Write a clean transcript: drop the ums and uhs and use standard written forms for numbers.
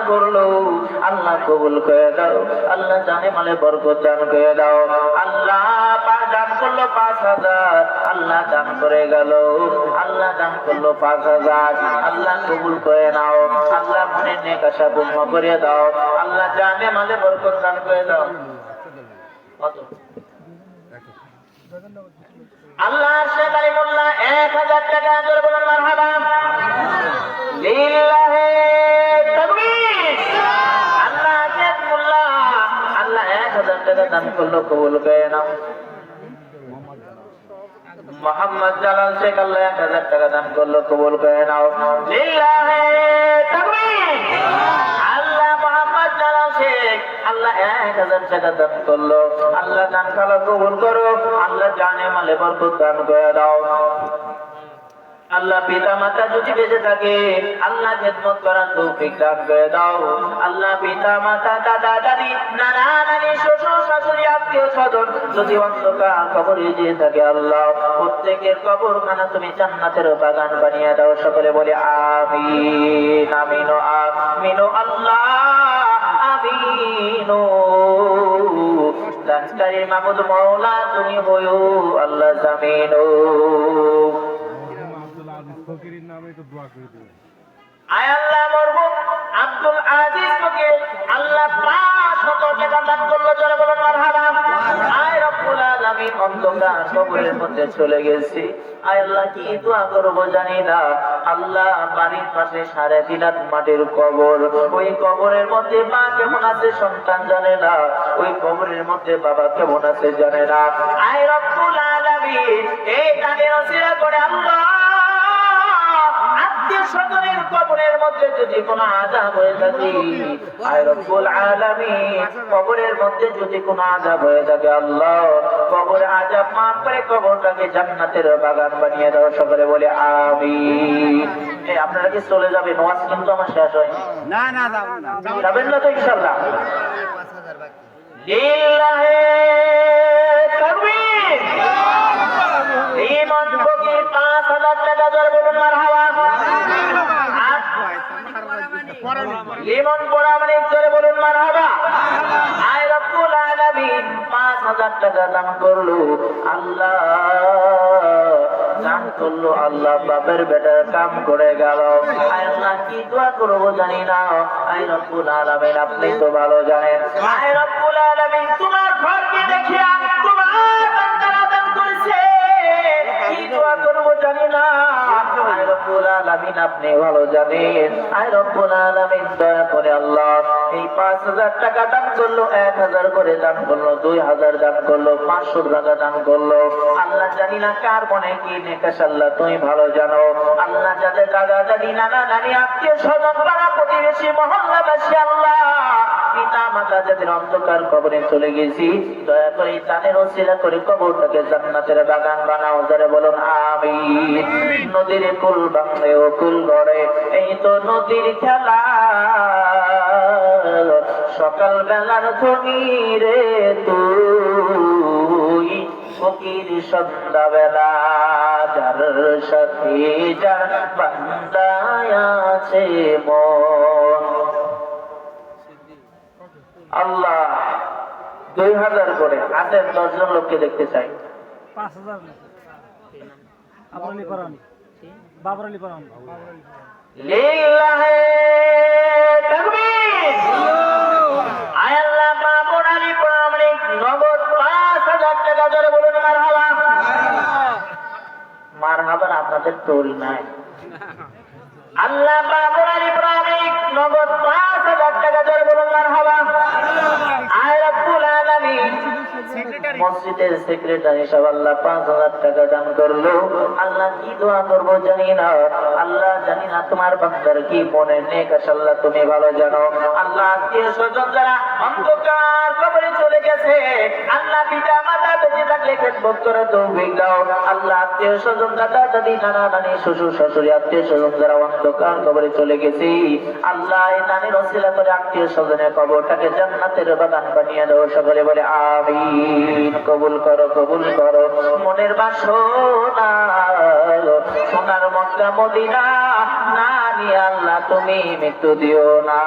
করলো, আল্লাহ কবুল করে দাও। আল্লাহ জানে মালে বরকত দান করে দাও। আল্লাহ দান করলো 5,000, আল্লাহ দান করে গেল। আল্লাহ দান করলো 5,000, আল্লাহ কবুল করে নাও। আল্লাহ মনের নেক আশা পূর্ণ করে দাও। আল্লাহ জানে মালে বরকত দান করে দাও। আল্লাহ শেখ আলিমুল্লাহ 1,000 টাকা জোরে বলুন মারহাবা। লিল্লাহি তাকবীর। আল্লাহ শেখ মোল্লা আল্লাহ 1,000 টাকা দান করলো, কবুল করে নাও। মোহাম্মদ জালাল শেখ আল্লাহ 1,000 টাকা দান করলো, কবুল করে নাও। লিল্লাহি তাকবীর। আল্লাহ মোহাম্মদ জালাল শেখ আল্লাহ 1,000 টাকা দান করলো, আল্লাহ দান কালো কবুল করো। আল্লাহ জানে মালে বরকত দান করে দাও। আল্লাহ পিতা মাতা যদি বেঁচে থাকে আল্লাহ খেদমত করার তৌফিক দান করে দাও। আল্লাহ পিতা মাতা দাদা দাদি নানা নানি শ্বশুর শাশুড়ি আত্মীয় স্বজন যদি অন্ধকার কবরে যেয়ে থাকে আল্লাহ প্রত্যেকের কবরখানা তুমি জান্নাতের বাগান বানিয়ে দাও। সকলে বলে আমিন আমিন আমিন আল্লাহ আমিন। দানকারী মাহমুদ মওলা তুমি হয়ো আল্লাহ জামিন। ফকিরের নামে তো দোয়া করে দেবে। আয় আল্লাহ মরহুম আব্দুল আজিজ ফকির আল্লাহ 500 টাকা দান করলো, জোরে বলুন মারহাবা। আয় রব্বুল আলামিন অন্ধকার কবরের মধ্যে চলে গেছি, আয় আল্লাহ কি দোয়া করব জানি না। আল্লাহ বাড়ির পাশে 3.5 হাত মাটির কবর, ওই কবরের মধ্যে মা কেমন আছে সন্তান জানে না, ওই কবরের মধ্যে বাবা কেমন আছে জানে না। আয় রব্বুল আলামিন এই দানের ওসিলা করে আল্লাহ আত্মীয়-স্বজনের কবরের মধ্যে যদি কোনো আযাব হয়ে থাকে, আয় রব্বুল আলামিন কবরের মধ্যে যদি কোনো আযাব হয়ে থাকে আল্লাহ কবরে আযাব মাফ করে কবরটাকে জান্নাতের বাগান বানিয়ে দাও। সকলে বলে আমিন। এই আপনারা কি চলে যাবেন? ওয়াজ কিন্তু আমার শেষ হয়নি। না না যাবেন না তো ইনশাআল্লাহ? লিল্লাহি তাকবীর। ইমান বকি 5,000 টাকা জোরে বলুন মারহাবা। লিমন পোড়া মানে জোরে বলুন মারহাবা। আয় রব্বুল আলামিন 5,000 টাকা দান করলো, আল্লাহ দান করলো, আল্লাহ বাপের বেটার কাম করে গেল। আয় আল্লাহ কি দোয়া করবো জানি না, আয় রব্বুল আলামিন আপনি তো ভালো জানেন। আয় রব্বুল আলামিন তোমার ঘরকে দেখিয়া তোমার বান্দারা দান করেছে, কি দোয়া করবো জানি না। আয় রব্বুল আলামিন আপনি ভালো জানেন। আয় রব্বুল আলামিন দয়া করে আল্লাহ এই 5,000 টাকা দান করলো, 1,000 করে দান করলো, 2,000 দান করলো, 500 টাকা দান করলো, আল্লাহ জানি না কার মনে কি নেকাশ আল্লাহ তুমি ভালো জানো। আল্লাহ যাদের দাদা দাদি নানা নানি আত্মীয় স্বজন পাড়া প্রতিবেশী মহল্লাবাসী আল্লাহ পিতা মাতা যাদের অন্ধকার কবরে চলে গেছি দয়া করে দানের ওসিলা করে কবরটাকে জান্নাতের বাগান বানাও। যারা বলুন আমিন। নদীর কুল ভাঙলে ও কুল গড়ে এই তো নদীর খেলা, সকাল বেলার ধনী রে তুই ফকির সন্ধ্যা বেলা, যার সাথে যার বান্দায় আছে মন। আল্লাহ 2,000 করে আসেন, 10 জন লোককে দেখতে চাই। 5,000 আপনি করান, বাবর আলী করান। লিল্লাহি তাকবীর। আয় আল্লাহ বাবর আলী প্রামাণিক নগদ 5,000 টাকা জোরে বলুন মারহাবা। মারহাবা আপনাদের তৈরি নাই। আল্লাহ বাবর আলী প্রামাণিক নগদ 5,000 টাকা জোরে বলুন মারহাবা। আয় রব্বুল আলামিন মসজিদের সেক্রেটারি সব আল্লাহ 5,000 টাকা দান করলো, আল্লাহ কি দোয়া করবো জানি না। আল্লাহ জানি না তোমার বান্দার কি মনে নেক আছে আল্লাহ তুমি ভালো জানো। আল্লাহ আত্মীয় স্বজন যারা অন্ধকার কবরে চলে গেছে আল্লাহ পিতা মাতা বেঁচে থাকলে খেদমত করে তৌফিক দাও। আল্লাহ আত্মীয় স্বজন দাদা দাদি নানা নানি শ্বশুর শাশুড়ি আত্মীয় স্বজন যারা অন্ধকার কবরে চলে গেছি আল্লাহ এই দানের ওসিলা করে আত্মীয় স্বজনের কবরটাকে জান্নাতের বাগান বানিয়ে দাও। সকলে বলে আমিন। কবুল করো কবুল করো মনের বাসনা, সোনার মক্কা মদিনা না আল্লাহ তুমি মৃত্যু দিও না।